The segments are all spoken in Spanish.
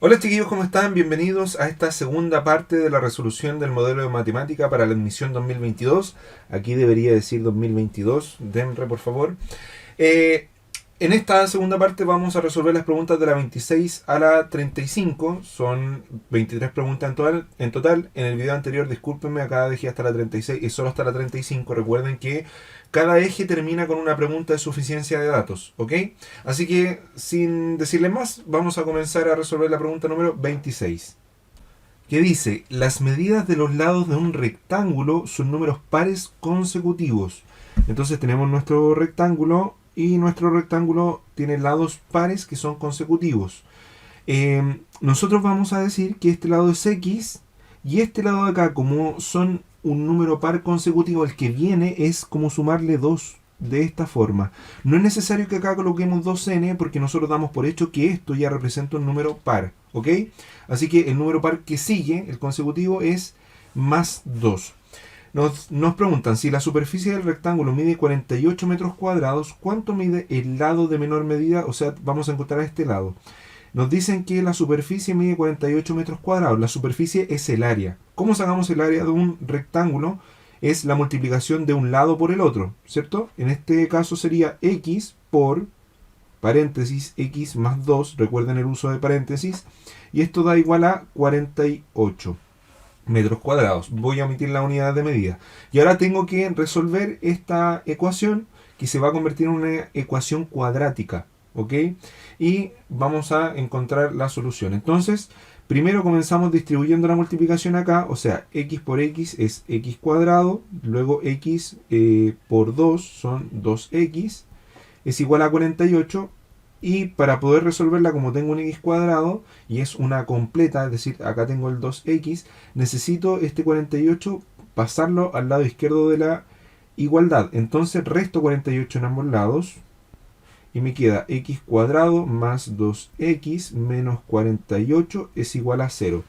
Hola chiquillos, ¿cómo están? Bienvenidos a esta segunda parte de la resolución del modelo de matemática para la admisión 2022. Aquí debería decir 2022. Denre, por favor. Eh, en esta segunda parte vamos a resolver las preguntas de la 26 a la 35. Son 23 preguntas en total. En el video anterior, discúlpenme, acá dejé hasta la 36 y solo hasta la 35. Recuerden que cada eje termina con una pregunta de suficiencia de datos, ¿ok? Así que, sin decirle más, vamos a comenzar a resolver la pregunta número 26. Que dice, las medidas de los lados de un rectángulo son números pares consecutivos. Entonces tenemos nuestro rectángulo y nuestro rectángulo tiene lados pares que son consecutivos. Nosotros vamos a decir que este lado es x y este lado de acá, como son un número par consecutivo, el que viene es como sumarle 2 de esta forma. No es necesario que acá coloquemos 2n porque nosotros damos por hecho que esto ya representa un número par, ¿ok? Así que el número par que sigue, el consecutivo, es más 2. Nos preguntan, si la superficie del rectángulo mide 48 metros cuadrados, ¿cuánto mide el lado de menor medida? O sea, vamos a encontrar este lado. Nos dicen que la superficie mide 48 metros cuadrados. La superficie es el área. ¿Cómo sacamos el área de un rectángulo? Es la multiplicación de un lado por el otro, ¿cierto? En este caso sería x por paréntesis x más 2. Recuerden el uso de paréntesis. Y esto da igual a 48 metros cuadrados. Voy a omitir la unidad de medida. Y ahora tengo que resolver esta ecuación que se va a convertir en una ecuación cuadrática. ¿Ok? Y vamos a encontrar la solución. Entonces, primero comenzamos distribuyendo la multiplicación acá. O sea, x por x es x cuadrado. Luego x por 2 son 2x. Es igual a 48. Y para poder resolverla, como tengo un x cuadrado y es una completa, es decir, acá tengo el 2x, necesito este 48 pasarlo al lado izquierdo de la igualdad. Entonces resto 48 en ambos lados y me queda x cuadrado más 2x menos 48 es igual a 0.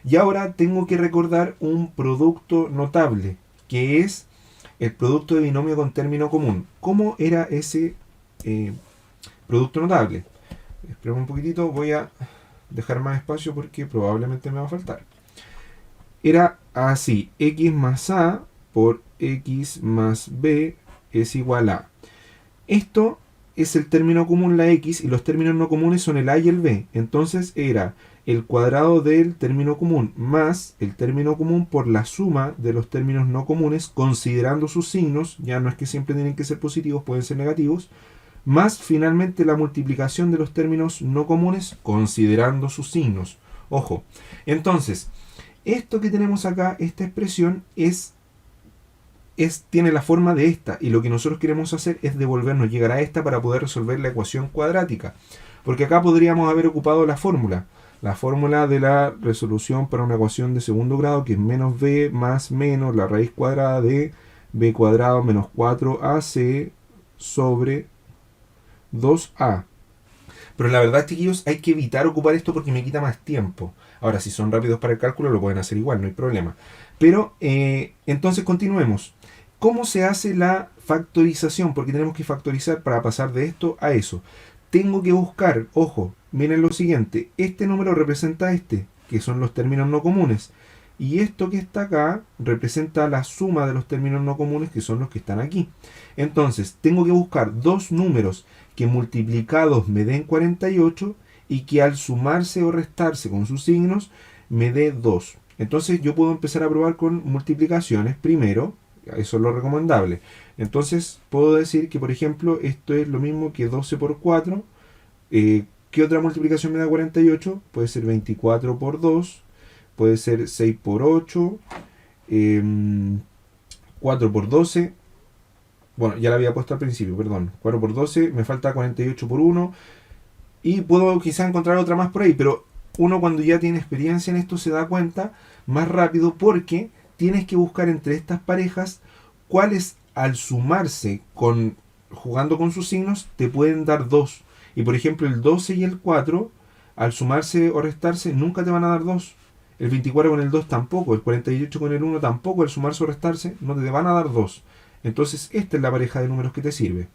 Y ahora tengo que recordar un producto notable, que es el producto de binomio con término común. ¿Cómo era ese producto notable? Esperemos un poquitito, voy a dejar más espacio porque probablemente me va a faltar. Era así, x más a por x más b es igual a. Esto es el término común, la x, y los términos no comunes son el a y el b. Entonces era el cuadrado del término común más el término común por la suma de los términos no comunes, considerando sus signos, ya no es que siempre tienen que ser positivos, pueden ser negativos, más finalmente la multiplicación de los términos no comunes, considerando sus signos. Ojo, entonces, esto que tenemos acá, esta expresión, tiene la forma de esta, y lo que nosotros queremos hacer es devolvernos, llegar a esta para poder resolver la ecuación cuadrática. Porque acá podríamos haber ocupado la fórmula de la resolución para una ecuación de segundo grado, que es menos b más menos la raíz cuadrada de b cuadrado menos 4ac sobre 2a. Pero la verdad, chiquillos, hay que evitar ocupar esto porque me quita más tiempo. Ahora, si son rápidos para el cálculo, lo pueden hacer igual, no hay problema. Pero, entonces continuemos. ¿Cómo se hace la factorización? Porque tenemos que factorizar para pasar de esto a eso. Tengo que buscar, ojo, miren lo siguiente. Este número representa este, que son los términos no comunes. Y esto que está acá representa la suma de los términos no comunes, que son los que están aquí. Entonces, tengo que buscar dos números que multiplicados me den 48 y que al sumarse o restarse con sus signos me dé 2. Entonces yo puedo empezar a probar con multiplicaciones primero, eso es lo recomendable. Entonces puedo decir que, por ejemplo, esto es lo mismo que 12 por 4. ¿Qué otra multiplicación me da 48? Puede ser 24 por 2, puede ser 6 por 8, 4 por 12. Bueno, ya la había puesto al principio, perdón. 4 por 12, me falta 48 por 1. Y puedo quizá encontrar otra más por ahí, pero uno cuando ya tiene experiencia en esto se da cuenta más rápido porque tienes que buscar entre estas parejas cuáles al sumarse jugando con sus signos te pueden dar 2. Y por ejemplo el 12 y el 4 al sumarse o restarse nunca te van a dar 2. El 24 con el 2 tampoco, el 48 con el 1 tampoco, al sumarse o restarse no te van a dar 2. Entonces esta es la pareja de números que te sirve.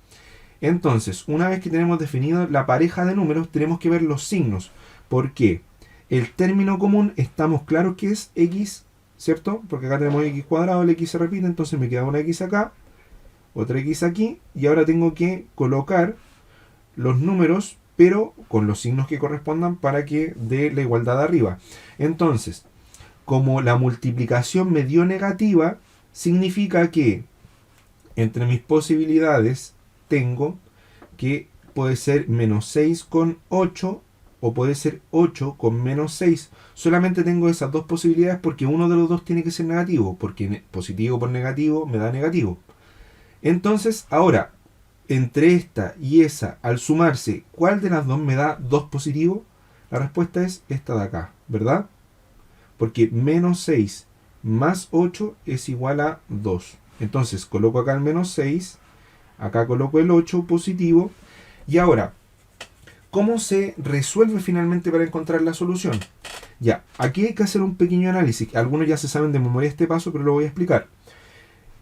Entonces, una vez que tenemos definido la pareja de números, tenemos que ver los signos. ¿Por qué? El término común estamos claros que es x, ¿cierto? Porque acá tenemos x cuadrado, el x se repite, entonces me queda una x acá, otra x aquí, y ahora tengo que colocar los números, pero con los signos que correspondan para que dé la igualdad arriba. Entonces, como la multiplicación me dio negativa, significa que entre mis posibilidades tengo que puede ser menos 6 con 8 o puede ser 8 con menos 6. Solamente tengo esas dos posibilidades porque uno de los dos tiene que ser negativo, porque positivo por negativo me da negativo. Entonces, ahora, entre esta y esa, al sumarse, ¿cuál de las dos me da 2 positivo? La respuesta es esta de acá, ¿verdad? Porque menos 6 más 8 es igual a 2. Entonces, coloco acá el menos 6, acá coloco el 8 positivo. Y ahora, ¿cómo se resuelve finalmente para encontrar la solución? Ya, aquí hay que hacer un pequeño análisis. Algunos ya se saben de memoria este paso, pero lo voy a explicar.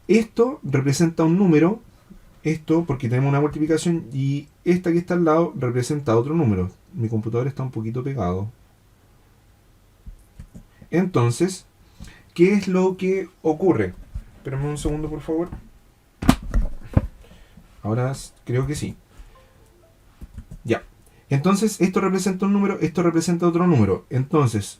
Esto representa un número, esto porque tenemos una multiplicación, y esta que está al lado representa otro número. Mi computador está un poquito pegado. Entonces, ¿qué es lo que ocurre? Espérame un segundo, por favor. Ahora creo que sí. Ya. Entonces, esto representa un número, esto representa otro número. Entonces,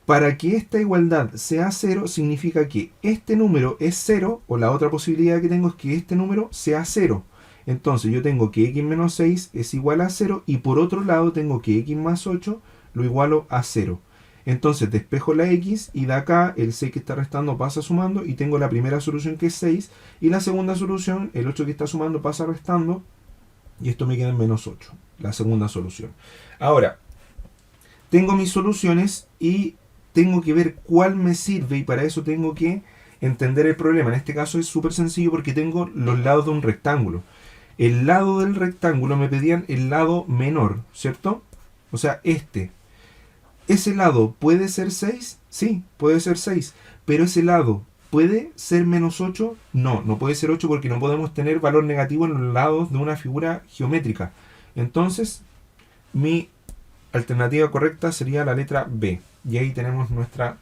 para que esta igualdad sea 0, significa que este número es 0, o la otra posibilidad que tengo es que este número sea 0. Entonces, yo tengo que x menos 6 es igual a 0, y por otro lado tengo que x más 8 lo igualo a 0. Entonces, despejo la x, y de acá el 6 que está restando pasa sumando, y tengo la primera solución que es 6, y la segunda solución, el 8 que está sumando pasa restando, y esto me queda en menos 8, la segunda solución. Ahora, tengo mis soluciones y tengo que ver cuál me sirve, y para eso tengo que entender el problema. En este caso es súper sencillo porque tengo los lados de un rectángulo. El lado del rectángulo me pedían el lado menor, ¿cierto? O sea, este. ¿Ese lado puede ser 6? Sí, puede ser 6. Pero ese lado, ¿puede ser menos 8? No, no puede ser 8 porque no podemos tener valor negativo en los lados de una figura geométrica. Entonces, mi alternativa correcta sería la letra B. Y ahí tenemos nuestra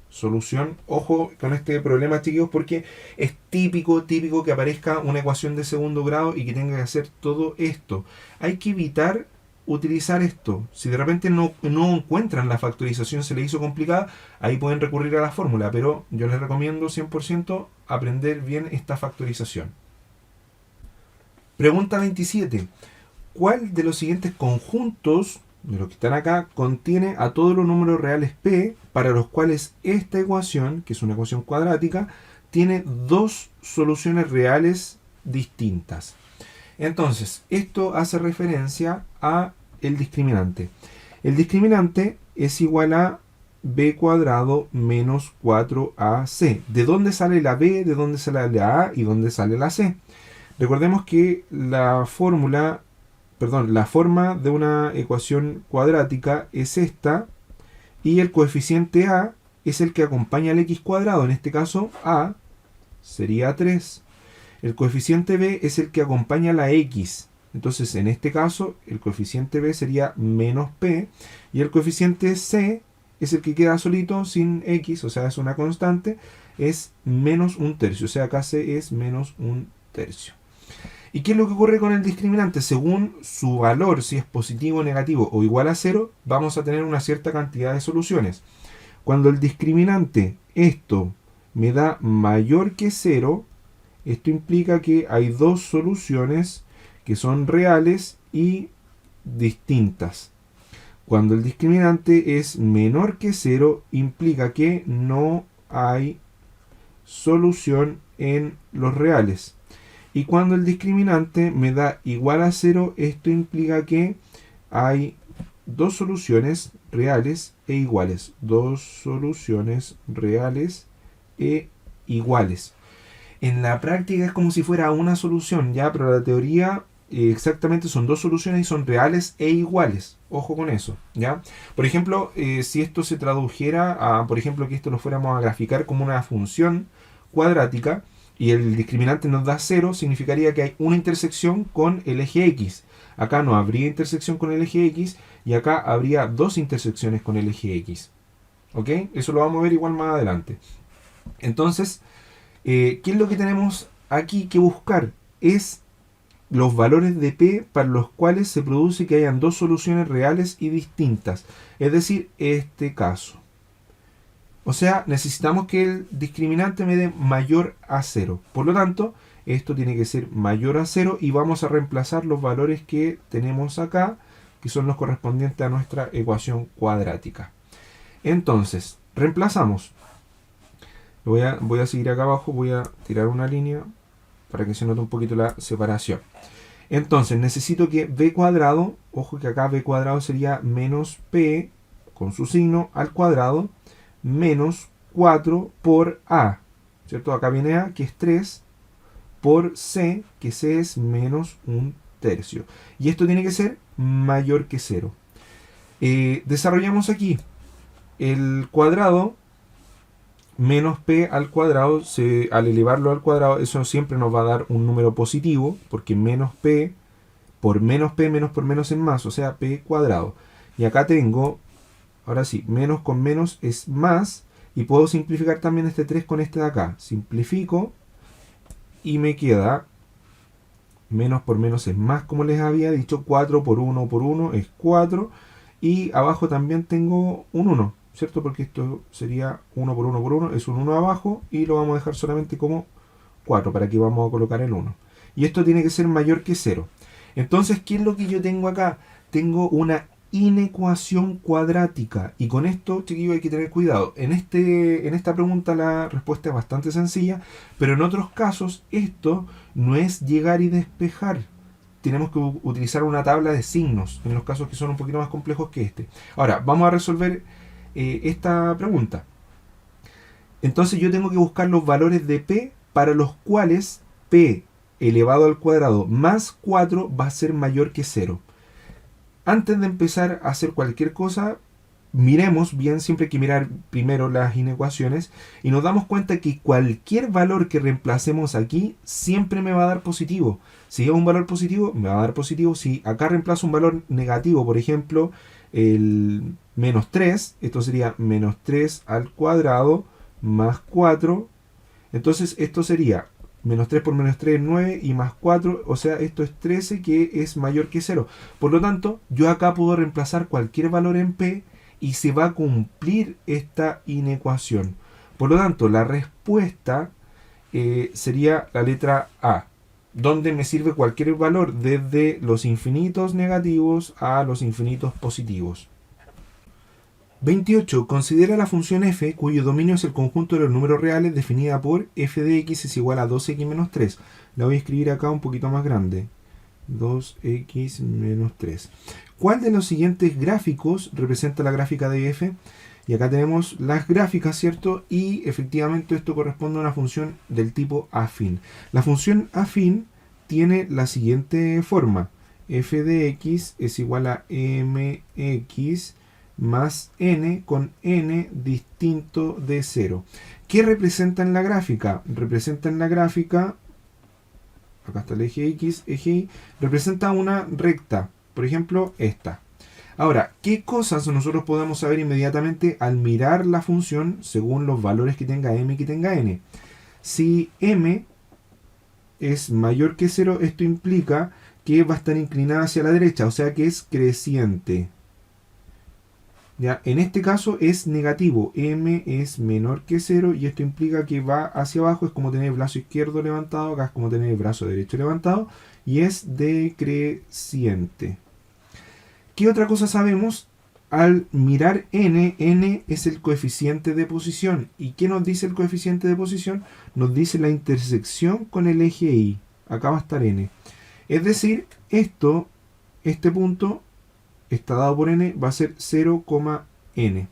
solución. Ojo con este problema, chicos, porque es típico que aparezca una ecuación de segundo grado y que tenga que hacer todo esto. Hay que evitar utilizar esto. Si de repente no encuentran la factorización, se le hizo complicada, ahí pueden recurrir a la fórmula, pero yo les recomiendo 100% aprender bien esta factorización. Pregunta 27. ¿Cuál de los siguientes conjuntos de los que están acá contiene a todos los números reales P para los cuales esta ecuación, que es una ecuación cuadrática, tiene dos soluciones reales distintas? Entonces, esto hace referencia a el discriminante. El discriminante es igual a b cuadrado menos 4ac. ¿De dónde sale la b? ¿De dónde sale la a? ¿Y dónde sale la c? Recordemos que la forma de una ecuación cuadrática es esta, y el coeficiente a es el que acompaña al x cuadrado. En este caso, a sería 3. El coeficiente b es el que acompaña a la x. Entonces, en este caso, el coeficiente b sería menos p, y el coeficiente c es el que queda solito sin x, o sea, es una constante, es menos un tercio. O sea, acá c es menos un tercio. ¿Y qué es lo que ocurre con el discriminante? Según su valor, si es positivo, negativo o igual a 0, vamos a tener una cierta cantidad de soluciones. Cuando el discriminante, esto, me da mayor que 0, esto implica que hay dos soluciones que son reales y distintas. Cuando el discriminante es menor que 0, implica que no hay solución en los reales. Y cuando el discriminante me da igual a 0, esto implica que hay dos soluciones reales e iguales. Dos soluciones reales e iguales. En la práctica es como si fuera una solución, ¿ya? Pero la teoría exactamente son dos soluciones y son reales e iguales. Ojo con eso, ¿ya? Por ejemplo, si esto se tradujera a, por ejemplo, que esto lo fuéramos a graficar como una función cuadrática, y el discriminante nos da 0, significaría que hay una intersección con el eje X. acá no habría intersección con el eje X y acá habría dos intersecciones con el eje X. ¿Ok? Eso lo vamos a ver igual más adelante. Entonces, ¿qué es lo que tenemos aquí que buscar? Es los valores de P para los cuales se produce que hayan dos soluciones reales y distintas. Es decir, este caso. O sea, necesitamos que el discriminante me dé mayor a 0. Por lo tanto, esto tiene que ser mayor a 0 y vamos a reemplazar los valores que tenemos acá, que son los correspondientes a nuestra ecuación cuadrática. Entonces, reemplazamos. Voy a seguir acá abajo, voy a tirar una línea para que se note un poquito la separación. Entonces, necesito que b cuadrado, ojo que acá b cuadrado sería menos p, con su signo, al cuadrado, menos 4 por a, ¿cierto? Acá viene a, que es 3, por c, que c es menos 1/3. Y esto tiene que ser mayor que 0. Desarrollamos aquí el cuadrado menos p al cuadrado, al elevarlo al cuadrado, eso siempre nos va a dar un número positivo, porque menos p por menos es más, o sea, p cuadrado. Y acá tengo, ahora sí, menos con menos es más, y puedo simplificar también este 3 con este de acá. Simplifico, y me queda, menos por menos es más, como les había dicho, 4 por 1 es 4, y abajo también tengo un 1. ¿Cierto? Porque esto sería 1 por 1 por 1, es un 1 abajo y lo vamos a dejar solamente como 4, para que vamos a colocar el 1. Y esto tiene que ser mayor que 0. Entonces, ¿qué es lo que yo tengo acá? Tengo una inecuación cuadrática. Y con esto, chiquillos, hay que tener cuidado. En esta pregunta la respuesta es bastante sencilla, pero en otros casos esto no es llegar y despejar. Tenemos que utilizar una tabla de signos, en los casos que son un poquito más complejos que este. Ahora, vamos a resolver esta pregunta. Entonces yo tengo que buscar los valores de p para los cuales p elevado al cuadrado más 4 va a ser mayor que 0. Antes de empezar a hacer cualquier cosa, miremos bien, siempre hay que mirar primero las inecuaciones y nos damos cuenta que cualquier valor que reemplacemos aquí siempre me va a dar positivo. Si es un valor positivo, me va a dar positivo. Si acá reemplazo un valor negativo, por ejemplo, el menos 3, esto sería menos 3 al cuadrado más 4. Entonces esto sería menos 3 por menos 3 es 9 y más 4, o sea, esto es 13, que es mayor que 0. Por lo tanto, yo acá puedo reemplazar cualquier valor en p y se va a cumplir esta inecuación. Por lo tanto, la respuesta sería la letra A, donde me sirve cualquier valor desde los infinitos negativos a los infinitos positivos. 28. Considera la función f cuyo dominio es el conjunto de los números reales definida por f de x es igual a 2x menos 3. La voy a escribir acá un poquito más grande. 2x menos 3. ¿Cuál de los siguientes gráficos representa la gráfica de f? Y acá tenemos las gráficas, ¿cierto? Y efectivamente esto corresponde a una función del tipo afín. La función afín tiene la siguiente forma. F de x es igual a mx más n con n distinto de 0. ¿Qué representa en la gráfica? Representa en la gráfica, acá está el eje x, eje y, representa una recta. Por ejemplo, esta. Ahora, ¿qué cosas nosotros podemos saber inmediatamente al mirar la función según los valores que tenga m y que tenga n? Si m es mayor que 0, esto implica que va a estar inclinada hacia la derecha, o sea que es creciente. ¿Ya? En este caso es negativo, m es menor que 0 y esto implica que va hacia abajo, es como tener el brazo izquierdo levantado, acá es como tener el brazo derecho levantado y es decreciente. ¿Qué otra cosa sabemos? Al mirar n, n es el coeficiente de posición. ¿Y qué nos dice el coeficiente de posición? Nos dice la intersección con el eje y. Acá va a estar n. Es decir, este punto está dado por n, va a ser 0,n.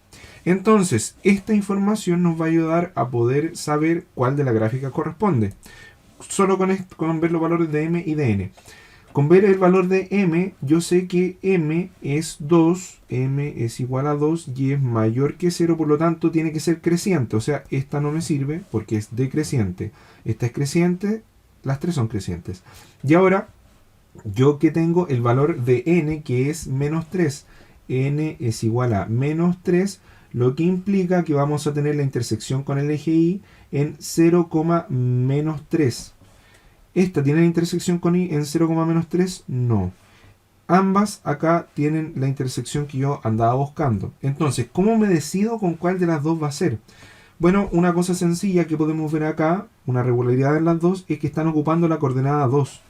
Entonces, esta información nos va a ayudar a poder saber cuál de la gráfica corresponde. Solo con ver los valores de m y de n. Con ver el valor de m, yo sé que m es 2, m es igual a 2 y es mayor que 0, por lo tanto tiene que ser creciente. O sea, esta no me sirve porque es decreciente. Esta es creciente, las tres son crecientes. Y ahora, yo que tengo el valor de n, que es menos 3. N es igual a menos 3, lo que implica que vamos a tener la intersección con el eje Y en 0, menos 3. ¿Esta tiene la intersección con Y en 0, menos 3? No. Ambas acá tienen la intersección que yo andaba buscando. Entonces, ¿cómo me decido con cuál de las dos va a ser? Bueno, una cosa sencilla que podemos ver acá, una regularidad en las dos, es que están ocupando la coordenada 2.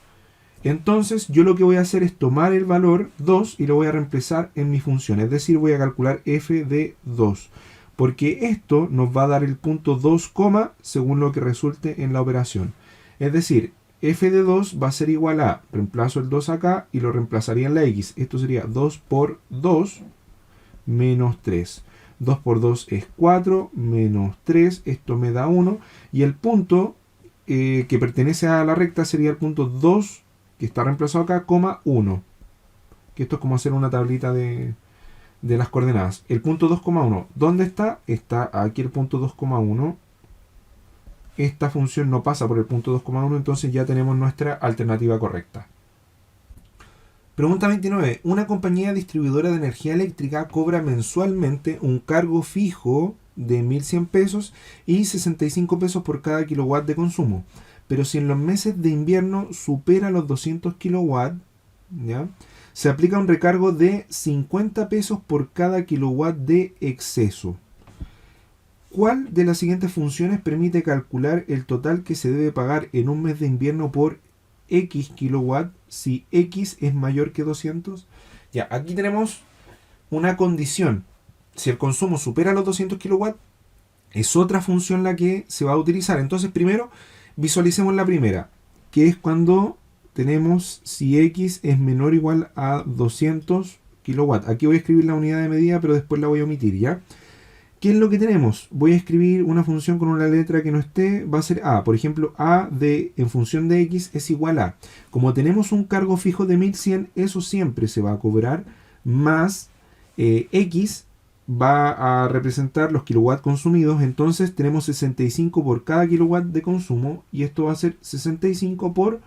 Entonces, yo lo que voy a hacer es tomar el valor 2 y lo voy a reemplazar en mi función. Es decir, voy a calcular f de 2. Porque esto nos va a dar el punto 2, según lo que resulte en la operación. Es decir, f de 2 va a ser igual a, reemplazo el 2 acá y lo reemplazaría en la x. Esto sería 2 por 2 menos 3. 2 por 2 es 4, menos 3, esto me da 1. Y el punto que pertenece a la recta sería el punto 2, que está reemplazado acá, 1. Que esto es como hacer una tablita de las coordenadas. El punto 2,1, ¿dónde está? Está aquí el punto 2,1. Esta función no pasa por el punto 2,1, entonces ya tenemos nuestra alternativa correcta. Pregunta 29. Una compañía distribuidora de energía eléctrica cobra mensualmente un cargo fijo de 1.100 pesos y 65 pesos por cada kilowatt de consumo. Pero si en los meses de invierno supera los 200 kilowatts, ¿ya?, se aplica un recargo de 50 pesos por cada kilowatt de exceso. ¿Cuál de las siguientes funciones permite calcular el total que se debe pagar en un mes de invierno por X kilowatt si X es mayor que 200? Ya, aquí tenemos una condición. Si el consumo supera los 200 kilowatts, es otra función la que se va a utilizar. Entonces, primero, visualicemos la primera, que es cuando tenemos si X es menor o igual a 200 kilowatts. Aquí voy a escribir la unidad de medida, pero después la voy a omitir, ¿ya? ¿Qué es lo que tenemos? Voy a escribir una función con una letra que no esté, va a ser a. Por ejemplo, a en función de x es igual a. Como tenemos un cargo fijo de 1100, eso siempre se va a cobrar, más x va a representar los kilowatts consumidos. Entonces tenemos 65 por cada kilowatt de consumo y esto va a ser 65 por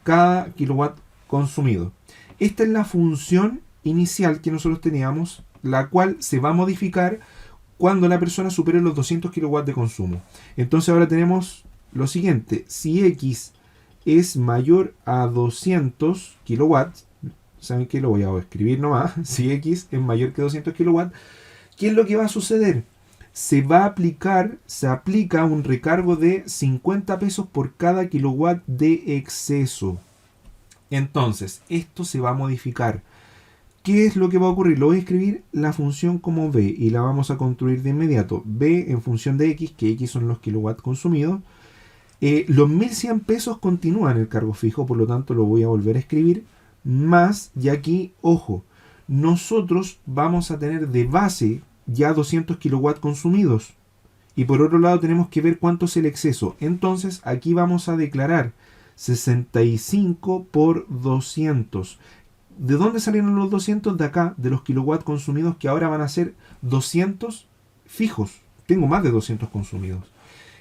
cada kilowatt consumido. Esta es la función inicial que nosotros teníamos, la cual se va a modificar cuando la persona supere los 200 kilowatts de consumo. Entonces ahora tenemos lo siguiente: si X es mayor a 200 kilowatts, ¿saben qué? Lo voy a escribir nomás. Si X es mayor que 200 kilowatts, ¿qué es lo que va a suceder? Se aplica un recargo de 50 pesos por cada kilowatt de exceso. Entonces, esto se va a modificar. ¿Qué es lo que va a ocurrir? Lo voy a escribir la función como b y la vamos a construir de inmediato. B en función de x, que x son los kilowatts consumidos. Los 1100 pesos continúan el cargo fijo, por lo tanto lo voy a volver a escribir. Más, y aquí, ojo, nosotros vamos a tener de base ya 200 kilowatts consumidos. Y por otro lado tenemos que ver cuánto es el exceso. Entonces aquí vamos a declarar 65 por 200. ¿De dónde salieron los 200? De acá, de los kilowatts consumidos, que ahora van a ser 200 fijos. Tengo más de 200 consumidos.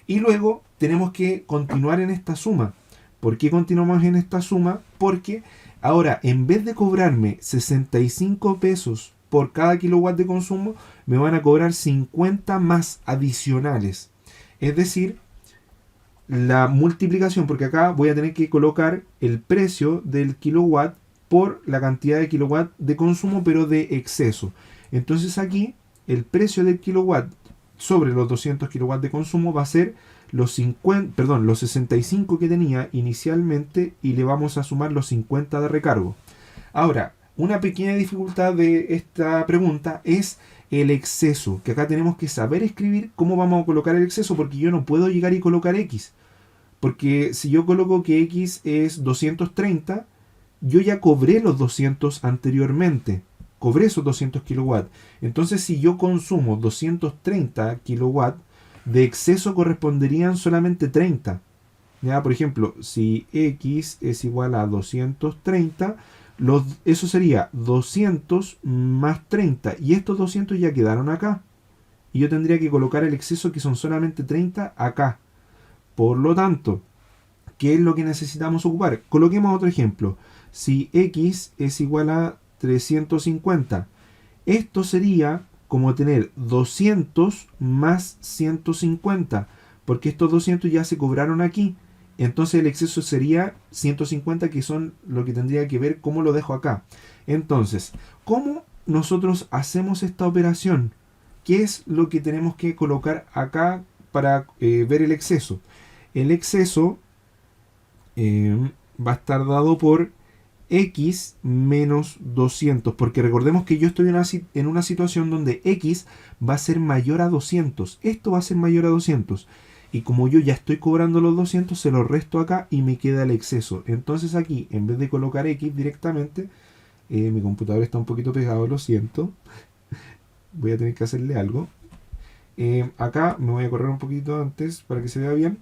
Y luego tenemos que continuar en esta suma. ¿Por qué continuamos en esta suma? Porque ahora, en vez de cobrarme 65 pesos por cada kilowatt de consumo, me van a cobrar 50 más adicionales. Es decir, la multiplicación, porque acá voy a tener que colocar el precio del kilowatt por la cantidad de kilowatt de consumo, pero de exceso. Entonces aquí el precio del kilowatt sobre los 200 kilowatts de consumo va a ser los 65 que tenía inicialmente y le vamos a sumar los 50 de recargo. Ahora, una pequeña dificultad de esta pregunta es el exceso, que acá tenemos que saber escribir cómo vamos a colocar el exceso, porque yo no puedo llegar y colocar X. Porque si yo coloco que X es 230, yo ya cobré los 200 anteriormente. Cobré esos 200 kilowatts. Entonces, si yo consumo 230 kilowatts, de exceso corresponderían solamente 30. ¿Ya? Por ejemplo, si X es igual a 230, eso sería 200 más 30. Y estos 200 ya quedaron acá. Y yo tendría que colocar el exceso, que son solamente 30, acá. Por lo tanto, ¿qué es lo que necesitamos ocupar? Coloquemos otro ejemplo. si x es igual a 350. Esto sería como tener 200 más 150, porque estos 200 ya se cobraron aquí. Entonces el exceso sería 150, que son lo que tendría que ver cómo lo dejo acá. Entonces, ¿cómo nosotros hacemos esta operación? ¿Qué es lo que tenemos que colocar acá para ver el exceso? El exceso va a estar dado por x menos 200, porque recordemos que yo estoy en una situación donde x va a ser mayor a 200. Esto va a ser mayor a 200. Y como yo ya estoy cobrando los 200, se los resto acá y me queda el exceso. Entonces aquí, en vez de colocar x directamente, mi computador está un poquito pegado, lo siento. Voy a tener que hacerle algo. Acá me voy a correr un poquito antes para que se vea bien.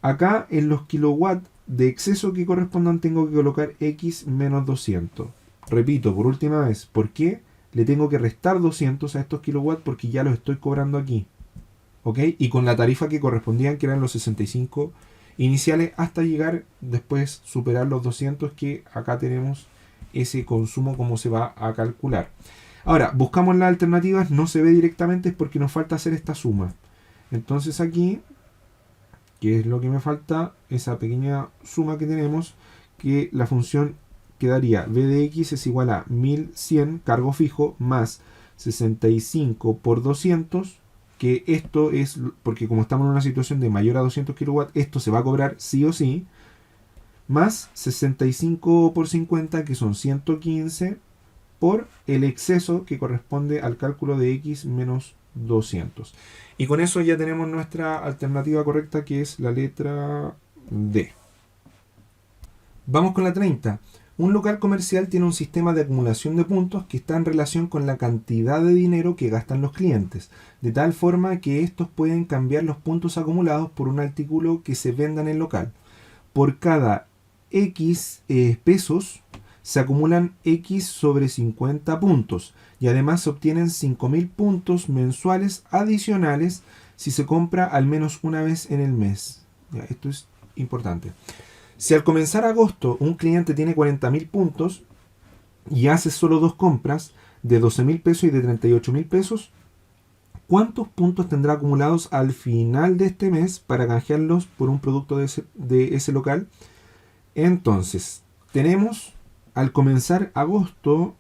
Acá en los kilowatts de exceso que correspondan tengo que colocar x menos 200. Repito por última vez, ¿por qué? Le tengo que restar 200 a estos kilowatts porque ya los estoy cobrando aquí. ¿Ok? Y con la tarifa que correspondían, que eran los 65 iniciales, hasta llegar después superar los 200, que acá tenemos ese consumo como se va a calcular. Ahora, buscamos las alternativas, no se ve directamente, es porque nos falta hacer esta suma. Entonces aquí, ¿qué es lo que me falta? Esa pequeña suma que tenemos, que la función quedaría v de x es igual a 1100 cargo fijo más 65 por 200, que esto es, porque como estamos en una situación de mayor a 200 kW, esto se va a cobrar sí o sí, más 65 por 50, que son 115, por el exceso que corresponde al cálculo de x menos 200. Y con eso ya tenemos nuestra alternativa correcta, que es la letra D. Vamos con la 30. Un local comercial tiene un sistema de acumulación de puntos que está en relación con la cantidad de dinero que gastan los clientes, de tal forma que estos pueden cambiar los puntos acumulados por un artículo que se venda en el local. Por cada X pesos se acumulan X sobre 50 puntos y además se obtienen 5.000 puntos mensuales adicionales si se compra al menos una vez en el mes. Ya, esto es importante. Si al comenzar agosto un cliente tiene 40.000 puntos y hace solo dos compras de 12.000 pesos y de 38.000 pesos, ¿cuántos puntos tendrá acumulados al final de este mes para canjearlos por un producto de ese local? Entonces, tenemos, al comenzar agosto,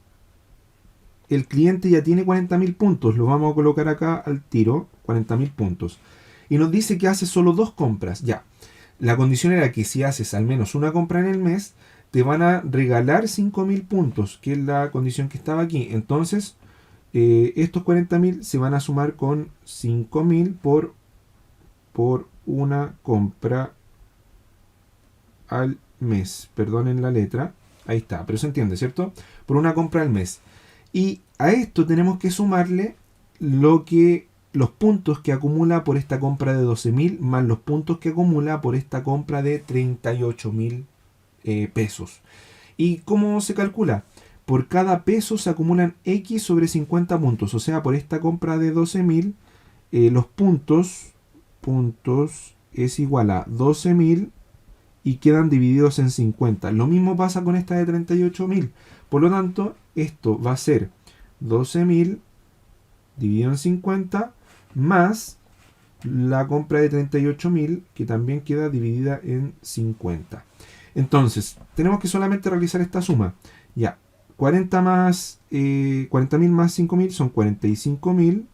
el cliente ya tiene 40.000 puntos. Lo vamos a colocar acá al tiro, 40.000 puntos. Y nos dice que hace solo dos compras. Ya. La condición era que si haces al menos una compra en el mes, te van a regalar 5.000 puntos, que es la condición que estaba aquí. Entonces, estos 40.000 se van a sumar con 5.000 por una compra al mes. Perdonen la letra. Ahí está, pero se entiende, ¿cierto? Por una compra al mes. Y a esto tenemos que sumarle los puntos que acumula por esta compra de 12.000 más los puntos que acumula por esta compra de 38.000 pesos. ¿Y cómo se calcula? Por cada peso se acumulan X sobre 50 puntos. O sea, por esta compra de 12.000, los puntos es igual a 12.000 y quedan divididos en 50. Lo mismo pasa con esta de 38.000. Por lo tanto, esto va a ser 12.000 dividido en 50 más la compra de 38.000, que también queda dividida en 50. Entonces, tenemos que solamente realizar esta suma. Ya, 40.000 más 5.000 son 45.000.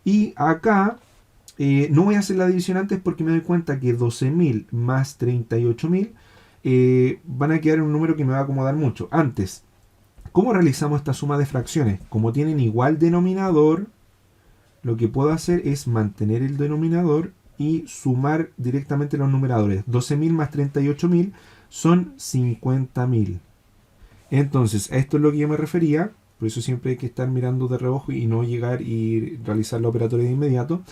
Y acá no voy a hacer la división antes porque me doy cuenta que 12.000 más 38.000 van a quedar en un número que me va a acomodar mucho. Antes, ¿cómo realizamos esta suma de fracciones? Como tienen igual denominador, lo que puedo hacer es mantener el denominador y sumar directamente los numeradores. 12.000 más 38.000 son 50.000. Entonces, a esto es lo que yo me refería. Por eso siempre hay que estar mirando de reojo y no llegar y realizar la operatoria de inmediato.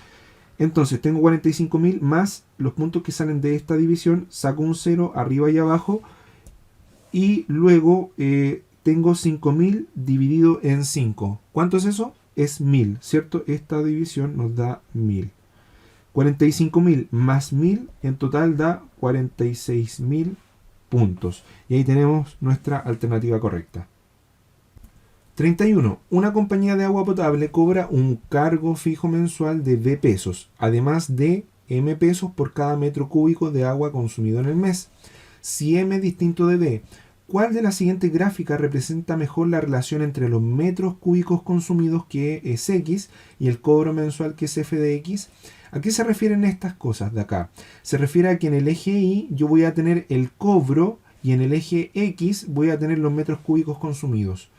Entonces, tengo 45.000 más los puntos que salen de esta división. Saco un 0 arriba y abajo. Y luego tengo 5.000 dividido en 5. ¿Cuánto es eso? Es 1.000, ¿cierto? Esta división nos da 1.000. 45.000 más 1.000 en total da 46.000 puntos. Y ahí tenemos nuestra alternativa correcta. 31. Una compañía de agua potable cobra un cargo fijo mensual de B pesos, además de M pesos por cada metro cúbico de agua consumido en el mes. Si M es distinto de B, ¿cuál de las siguientes gráficas representa mejor la relación entre los metros cúbicos consumidos, que es X, y el cobro mensual, que es F de X? ¿A qué se refieren estas cosas de acá? Se refiere a que en el eje Y yo voy a tener el cobro y en el eje X voy a tener los metros cúbicos consumidos.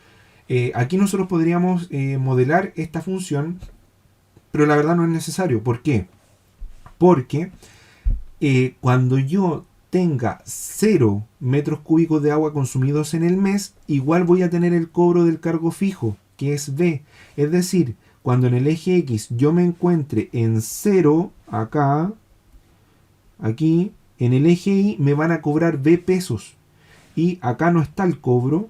Aquí nosotros podríamos modelar esta función, pero la verdad no es necesario. ¿Por qué? Porque cuando yo tenga 0 metros cúbicos de agua consumidos en el mes, igual voy a tener el cobro del cargo fijo, que es B. Es decir, cuando en el eje X yo me encuentre en 0, acá, aquí, en el eje Y me van a cobrar B pesos. Y acá no está el cobro,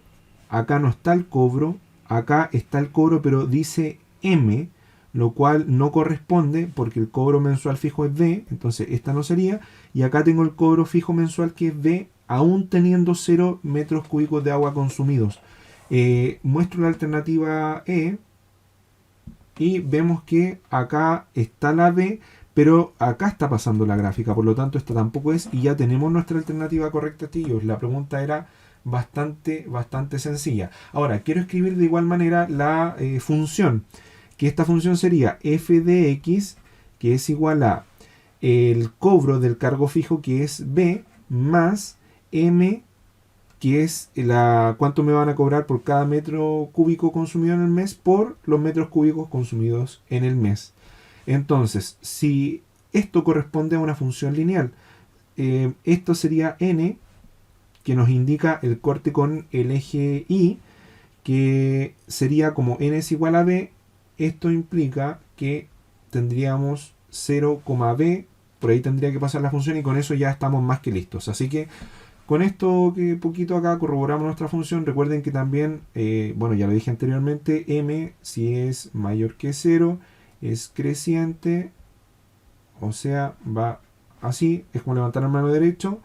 acá no está el cobro, acá está el cobro, pero dice M, lo cual no corresponde porque el cobro mensual fijo es B, entonces esta no sería. Y acá tengo el cobro fijo mensual, que es B, aún teniendo 0 metros cúbicos de agua consumidos. Muestro la alternativa E y vemos que acá está la B, pero acá está pasando la gráfica, por lo tanto esta tampoco es, y ya tenemos nuestra alternativa correcta, tíos. La pregunta era bastante sencilla. Ahora, quiero escribir de igual manera la función, que esta función sería f de x, que es igual a el cobro del cargo fijo, que es B, más m, que es cuánto me van a cobrar por cada metro cúbico consumido en el mes, por los metros cúbicos consumidos en el mes. Entonces, si esto corresponde a una función lineal, esto sería n, que nos indica el corte con el eje Y, que sería como n es igual a b. Esto implica que tendríamos 0,b, por ahí tendría que pasar la función, y con eso ya estamos más que listos. Así que con esto que poquito acá corroboramos nuestra función. Recuerden que también, bueno, ya lo dije anteriormente, m, si es mayor que 0, es creciente, o sea, va así, es como levantar la mano derecha,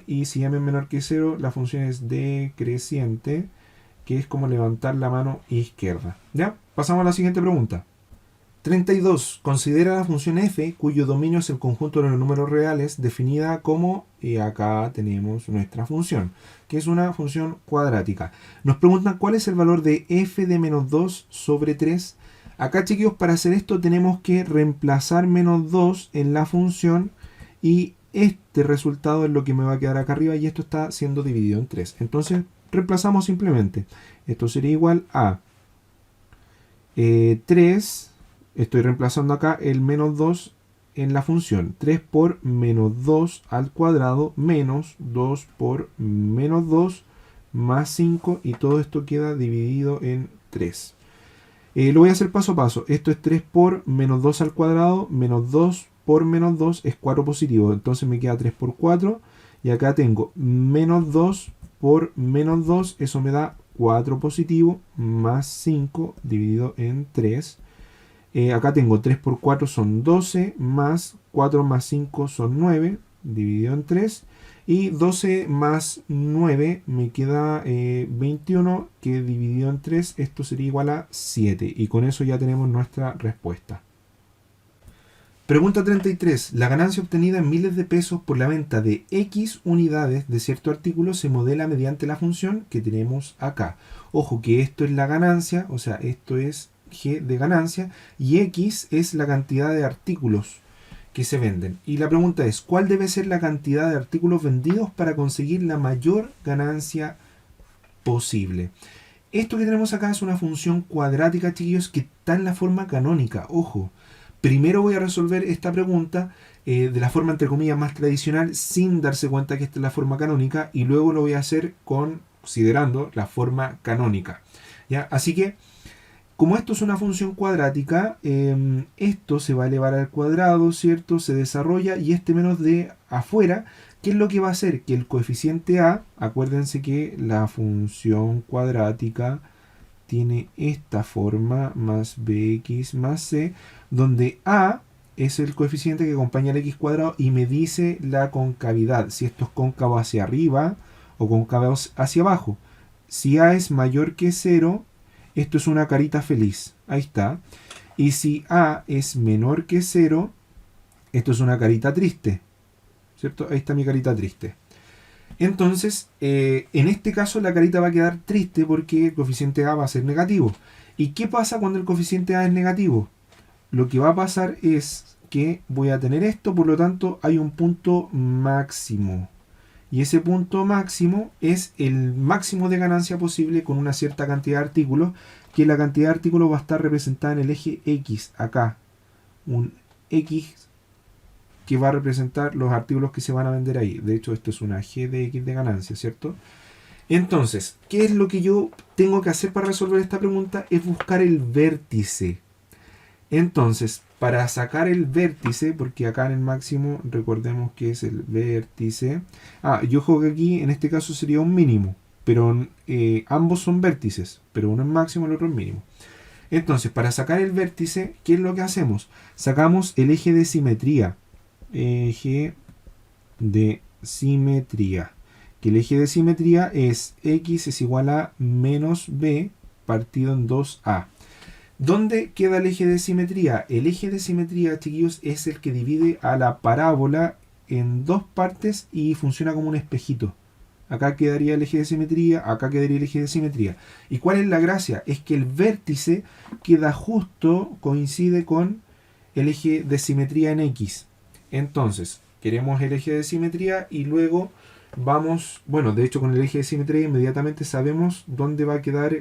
y si m es menor que 0, la función es decreciente, que es como levantar la mano izquierda. ¿Ya? Pasamos a la siguiente pregunta. 32. Considera la función f, cuyo dominio es el conjunto de los números reales, definida como, y acá tenemos nuestra función, que es una función cuadrática. Nos preguntan cuál es el valor de f de menos 2 sobre 3. Acá, chiquillos, para hacer esto tenemos que reemplazar menos 2 en la función, y este resultado es lo que me va a quedar acá arriba, y esto está siendo dividido en 3. Entonces reemplazamos simplemente. Esto sería igual a 3, estoy reemplazando acá el menos 2 en la función. 3 por menos 2 al cuadrado menos 2 por menos 2 más 5, y todo esto queda dividido en 3. Lo voy a hacer paso a paso. Esto es 3 por menos 2 al cuadrado, menos 2 por menos 2 es 4 positivo. Entonces me queda 3 por 4. Y acá tengo menos 2 por menos 2. Eso me da 4 positivo más 5 dividido en 3. Acá tengo 3 por 4 son 12, más 4 más 5 son 9, dividido en 3. Y 12 más 9 me queda 21, que dividido en 3, esto sería igual a 7. Y con eso ya tenemos nuestra respuesta. Pregunta 33. La ganancia obtenida en miles de pesos por la venta de X unidades de cierto artículo se modela mediante la función que tenemos acá. Ojo que esto es la ganancia, o sea, esto es G de ganancia, y X es la cantidad de artículos que se venden. Y la pregunta es, ¿cuál debe ser la cantidad de artículos vendidos para conseguir la mayor ganancia posible? Esto que tenemos acá es una función cuadrática, chiquillos, que está en la forma canónica. Ojo, primero voy a resolver esta pregunta de la forma, entre comillas, más tradicional, sin darse cuenta que esta es la forma canónica, y luego lo voy a hacer considerando la forma canónica. ¿Ya? Así que, como esto es una función cuadrática, esto se va a elevar al cuadrado, ¿cierto? Se desarrolla, y este menos de afuera, ¿qué es lo que va a hacer? Que el coeficiente a, acuérdense que la función cuadrática tiene esta forma, más bx más c, donde a es el coeficiente que acompaña al x cuadrado y me dice la concavidad, si esto es cóncavo hacia arriba o cóncavo hacia abajo. Si a es mayor que 0, esto es una carita feliz. Ahí está. Y si a es menor que 0, esto es una carita triste. ¿Cierto? Ahí está mi carita triste. Entonces, en este caso la carita va a quedar triste porque el coeficiente a va a ser negativo. ¿Y qué pasa cuando el coeficiente a es negativo? Lo que va a pasar es que voy a tener esto, por lo tanto hay un punto máximo. Y ese punto máximo es el máximo de ganancia posible con una cierta cantidad de artículos, que la cantidad de artículos va a estar representada en el eje X, acá. Un X que va a representar los artículos que se van a vender ahí. De hecho, esto es una G de X de ganancia, ¿cierto? Entonces, ¿qué es lo que yo tengo que hacer para resolver esta pregunta? Es buscar el vértice. Entonces, para sacar el vértice, porque acá en el máximo, recordemos que es el vértice. Y ojo que aquí, en este caso, sería un mínimo. Pero ambos son vértices. Pero uno es máximo y el otro es mínimo. Entonces, para sacar el vértice, ¿qué es lo que hacemos? Sacamos el eje de simetría. Eje de simetría. Que el eje de simetría es x es igual a menos b partido en 2a. ¿Dónde queda el eje de simetría? El eje de simetría, chiquillos, es el que divide a la parábola en dos partes y funciona como un espejito. Acá quedaría el eje de simetría, acá quedaría el eje de simetría. ¿Y cuál es la gracia? Es que el vértice queda justo, coincide con el eje de simetría en x. Entonces, queremos el eje de simetría y luego vamos, bueno, de hecho con el eje de simetría inmediatamente sabemos dónde va a quedar...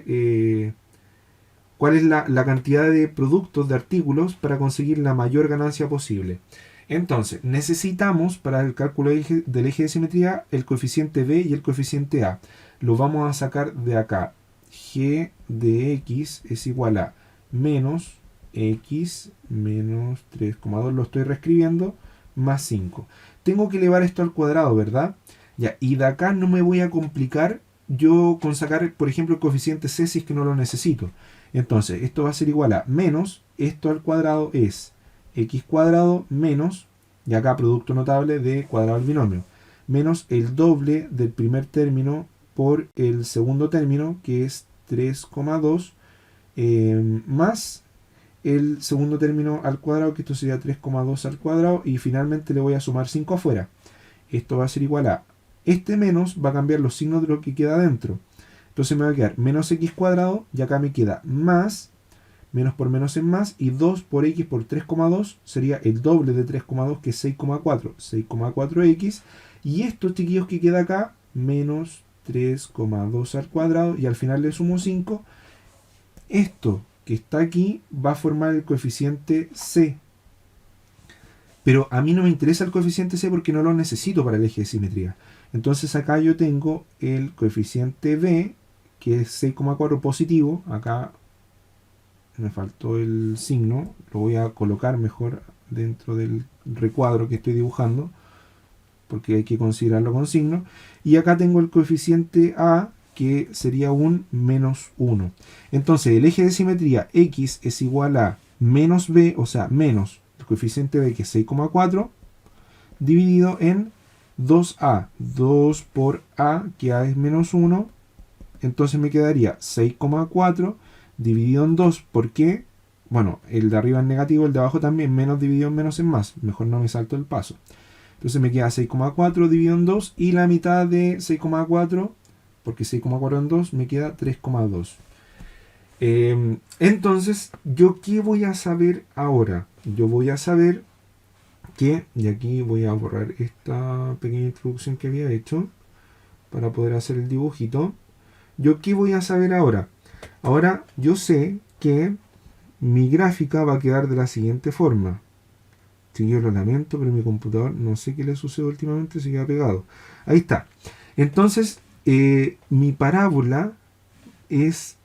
cuál es la cantidad de productos, de artículos, para conseguir la mayor ganancia posible. Entonces, necesitamos para el cálculo del eje de simetría el coeficiente b y el coeficiente a. Lo vamos a sacar de acá. G de x es igual a menos x menos 3,2, lo estoy reescribiendo, más 5. Tengo que elevar esto al cuadrado, ¿verdad? Ya, y de acá no me voy a complicar yo con sacar, por ejemplo, el coeficiente c si es que no lo necesito. Entonces, esto va a ser igual a menos, esto al cuadrado es x cuadrado menos, y acá producto notable de cuadrado del binomio, menos el doble del primer término por el segundo término, que es 3,2, más el segundo término al cuadrado, que esto sería 3,2 al cuadrado, y finalmente le voy a sumar 5 afuera. Esto va a ser igual a, este menos va a cambiar los signos de lo que queda adentro. Entonces me va a quedar menos x cuadrado, y acá me queda más, menos por menos es más, y 2 por x por 3,2 sería el doble de 3,2, que es 6,4, 6,4x, y esto, chiquillos, que queda acá, menos 3,2 al cuadrado, y al final le sumo 5, esto que está aquí va a formar el coeficiente c. Pero a mí no me interesa el coeficiente c porque no lo necesito para el eje de simetría. Entonces acá yo tengo el coeficiente b, que es 6,4 positivo. Acá me faltó el signo, lo voy a colocar mejor dentro del recuadro que estoy dibujando, porque hay que considerarlo con signo. Y acá tengo el coeficiente a, que sería un menos 1. Entonces el eje de simetría x es igual a menos b, o sea, menos el coeficiente b, que es 6,4, dividido en 2a. 2 por a, que a es menos 1, entonces me quedaría 6,4 dividido en 2. ¿Por qué? Bueno, el de arriba es negativo, el de abajo también, menos dividido en menos es más. Mejor no me salto el paso. Entonces me queda 6,4 dividido en 2, y la mitad de 6,4, porque 6,4 en 2 me queda 3,2. Entonces, ¿yo qué voy a saber ahora? Yo voy a saber que, y aquí voy a borrar esta pequeña introducción que había hecho para poder hacer el dibujito. ¿Yo qué voy a saber ahora? Ahora yo sé que mi gráfica va a quedar de la siguiente forma. Si yo lo lamento, pero mi computador no sé qué le sucede últimamente, se queda pegado. Ahí está. Entonces, mi parábola es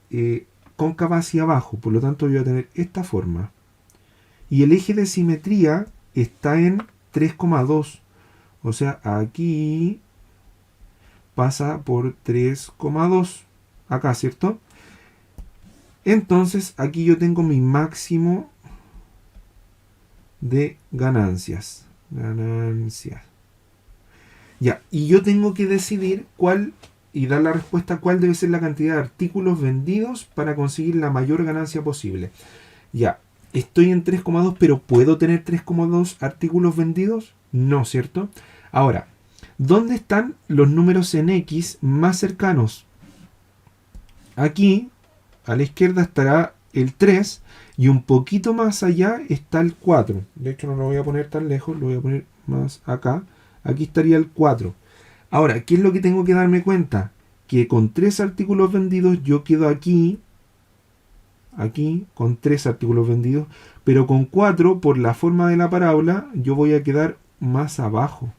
cóncava hacia abajo, por lo tanto voy a tener esta forma. Y el eje de simetría está en 3,2. O sea, aquí pasa por 3,2. Acá, ¿cierto? Entonces, aquí yo tengo mi máximo de ganancias. Ganancias. Ya, y yo tengo que decidir cuál y dar la respuesta a cuál debe ser la cantidad de artículos vendidos para conseguir la mayor ganancia posible. Ya, estoy en 3,2, pero ¿puedo tener 3,2 artículos vendidos? No, ¿cierto? Ahora, ¿dónde están los números en X más cercanos? Aquí, a la izquierda estará el 3 y un poquito más allá está el 4. De hecho, no lo voy a poner tan lejos, lo voy a poner más acá. Aquí estaría el 4. Ahora, ¿qué es lo que tengo que darme cuenta? Que con 3 artículos vendidos yo quedo aquí con 3 artículos vendidos, pero con 4, por la forma de la parábola, yo voy a quedar más abajo.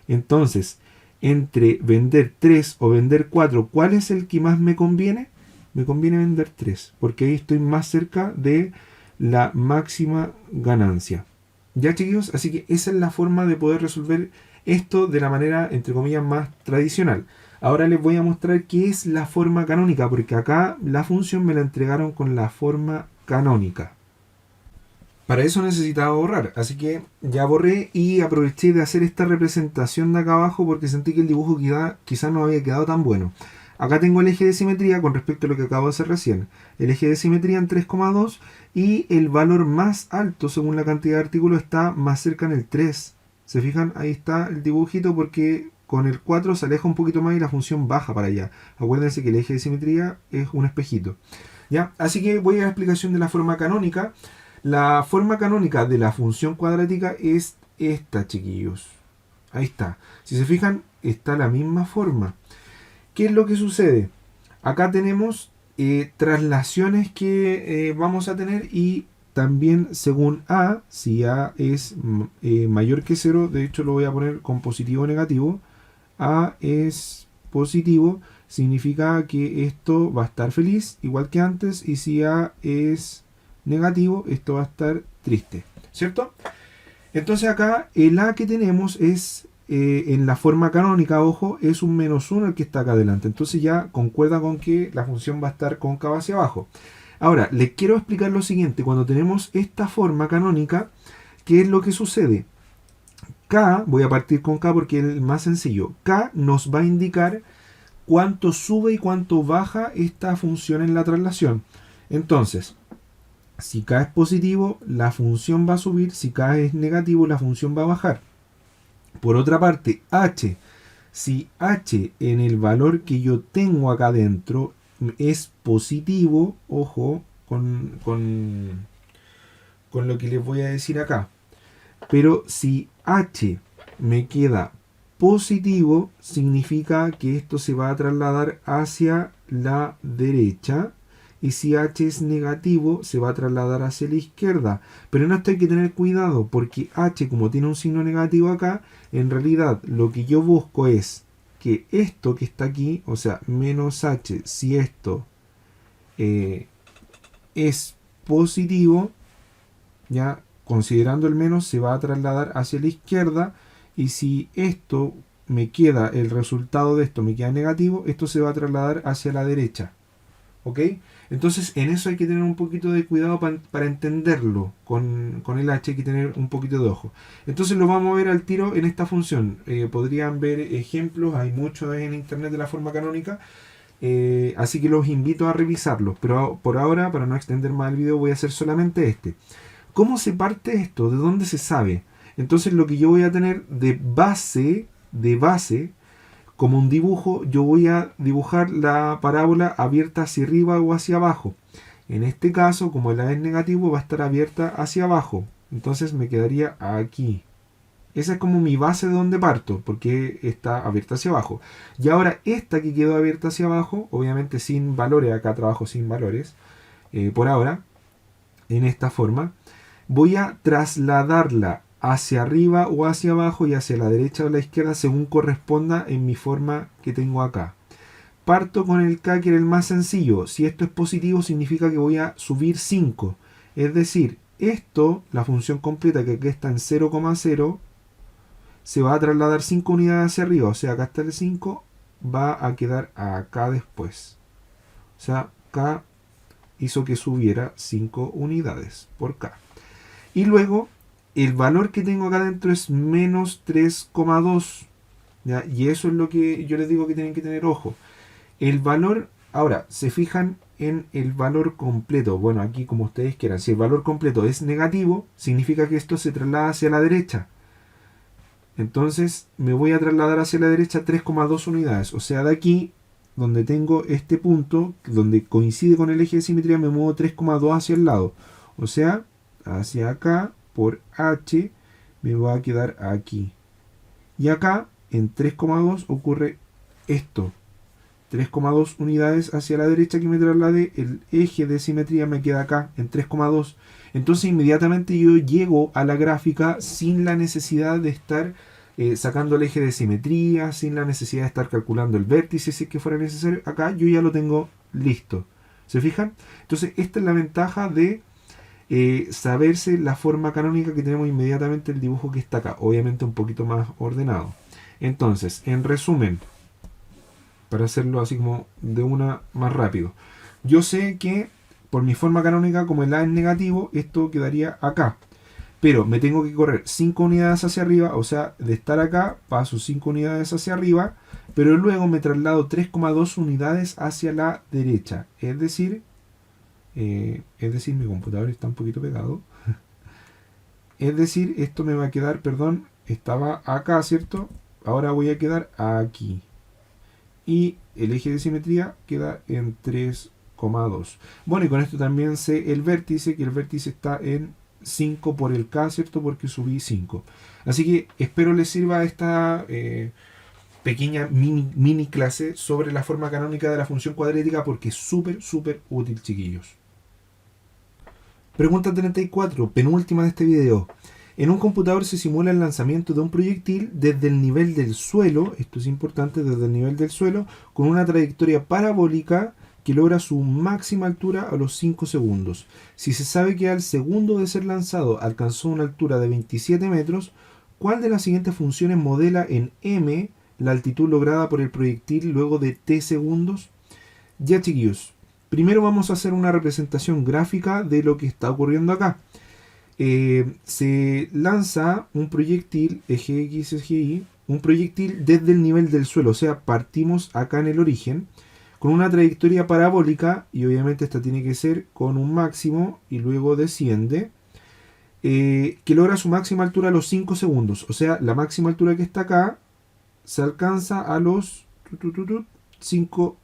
Entonces, entre vender 3 o vender 4, ¿cuál es el que más me conviene? Me conviene vender 3, porque ahí estoy más cerca de la máxima ganancia. ¿Ya, chiquillos? Así que esa es la forma de poder resolver esto de la manera, entre comillas, más tradicional. Ahora les voy a mostrar qué es la forma canónica, porque acá la función me la entregaron con la forma canónica. Para eso necesitaba borrar, así que ya borré y aproveché de hacer esta representación de acá abajo porque sentí que el dibujo quizás no había quedado tan bueno. Acá tengo el eje de simetría con respecto a lo que acabo de hacer recién. El eje de simetría en 3,2 y el valor más alto según la cantidad de artículos está más cerca en el 3. ¿Se fijan? Ahí está el dibujito porque con el 4 se aleja un poquito más y la función baja para allá. Acuérdense que el eje de simetría es un espejito. ¿Ya? Así que voy a la explicación de la forma canónica. La forma canónica de la función cuadrática es esta, chiquillos. Ahí está. Si se fijan, está la misma forma. ¿Qué es lo que sucede? Acá tenemos traslaciones que vamos a tener y también según A, si A es mayor que 0, de hecho lo voy a poner con positivo o negativo. A es positivo, significa que esto va a estar feliz, igual que antes, y si A es negativo, esto va a estar triste, ¿cierto? Entonces acá el A que tenemos es, en la forma canónica, ojo, es un -1 el que está acá adelante. Entonces ya concuerda con que la función va a estar cóncava hacia abajo. Ahora, les quiero explicar lo siguiente. Cuando tenemos esta forma canónica, ¿qué es lo que sucede? K, voy a partir con K porque es el más sencillo. K nos va a indicar cuánto sube y cuánto baja esta función en la traslación. Entonces, si K es positivo, la función va a subir. Si K es negativo, la función va a bajar. Por otra parte, H. Si H en el valor que yo tengo acá dentro es positivo, ojo con lo que les voy a decir acá. Pero si H me queda positivo, significa que esto se va a trasladar hacia la derecha. Y si H es negativo, se va a trasladar hacia la izquierda. Pero en esto hay que tener cuidado, porque H, como tiene un signo negativo acá, en realidad lo que yo busco es que esto que está aquí, o sea, menos H, si esto es positivo, ya considerando el menos, se va a trasladar hacia la izquierda. Y si esto me queda, el resultado de esto me queda negativo, esto se va a trasladar hacia la derecha. ¿Ok? Entonces en eso hay que tener un poquito de cuidado para entenderlo. Con el H hay que tener un poquito de ojo. Entonces lo vamos a ver al tiro en esta función. Podrían ver ejemplos, hay muchos en internet de la forma canónica. Así que los invito a revisarlos. Pero por ahora, para no extender más el video, voy a hacer solamente este. ¿Cómo se parte esto? ¿De dónde se sabe? Entonces lo que yo voy a tener de base, como un dibujo, yo voy a dibujar la parábola abierta hacia arriba o hacia abajo. En este caso, como el A es negativo, va a estar abierta hacia abajo. Entonces me quedaría aquí. Esa es como mi base de donde parto, porque está abierta hacia abajo. Y ahora esta que quedó abierta hacia abajo, obviamente sin valores, acá trabajo sin valores, por ahora, en esta forma, voy a trasladarla hacia arriba o hacia abajo y hacia la derecha o la izquierda según corresponda en mi forma que tengo acá. Parto con el K, que era el más sencillo. Si esto es positivo significa que voy a subir 5. Es decir, esto, la función completa que aquí está en 0,0, se va a trasladar 5 unidades hacia arriba. O sea, acá está el 5, va a quedar acá después. O sea, K hizo que subiera 5 unidades por K. Y luego el valor que tengo acá dentro es menos 3,2. ¿Ya? Y eso es lo que yo les digo que tienen que tener ojo. El valor, ahora, se fijan en el valor completo. Bueno, aquí como ustedes quieran. Si el valor completo es negativo, significa que esto se traslada hacia la derecha. Entonces me voy a trasladar hacia la derecha 3,2 unidades. O sea, de aquí, donde tengo este punto, donde coincide con el eje de simetría, me muevo 3,2 hacia el lado. O sea, hacia acá, por H, me va a quedar aquí. Y acá, en 3,2, ocurre esto. 3,2 unidades hacia la derecha que me traslade, el eje de simetría me queda acá en 3,2. Entonces inmediatamente yo llego a la gráfica sin la necesidad de estar sacando el eje de simetría, sin la necesidad de estar calculando el vértice si es que fuera necesario. Acá yo ya lo tengo listo. ¿Se fijan? Entonces esta es la ventaja de saberse la forma canónica que tenemos inmediatamente el dibujo que está acá. Obviamente un poquito más ordenado. Entonces, en resumen, para hacerlo así como de una más rápido. Yo sé que por mi forma canónica, como el A es negativo, esto quedaría acá. Pero me tengo que correr 5 unidades hacia arriba, o sea, de estar acá paso 5 unidades hacia arriba, pero luego me traslado 3,2 unidades hacia la derecha. Es decir, mi computador está un poquito pegado. Es decir, esto me va a quedar, perdón, estaba acá, ¿cierto? Ahora voy a quedar aquí. Y el eje de simetría queda en 3,2. Bueno, y con esto también sé el vértice, que el vértice está en 5 por el K, ¿cierto? Porque subí 5. Así que espero les sirva esta pequeña mini clase sobre la forma canónica de la función cuadrática, porque es súper, súper útil, chiquillos. Pregunta 34, penúltima de este video. En un computador se simula el lanzamiento de un proyectil desde el nivel del suelo, esto es importante, desde el nivel del suelo, con una trayectoria parabólica que logra su máxima altura a los 5 segundos. Si se sabe que al segundo de ser lanzado alcanzó una altura de 27 metros, ¿cuál de las siguientes funciones modela en m la altitud lograda por el proyectil luego de t segundos? Ya, chiquillos, primero vamos a hacer una representación gráfica de lo que está ocurriendo acá. Se lanza un proyectil, eje X, eje Y, un proyectil desde el nivel del suelo, o sea, partimos acá en el origen, con una trayectoria parabólica, y obviamente esta tiene que ser con un máximo, y luego desciende, que logra su máxima altura a los 5 segundos, o sea, la máxima altura que está acá, se alcanza a los 5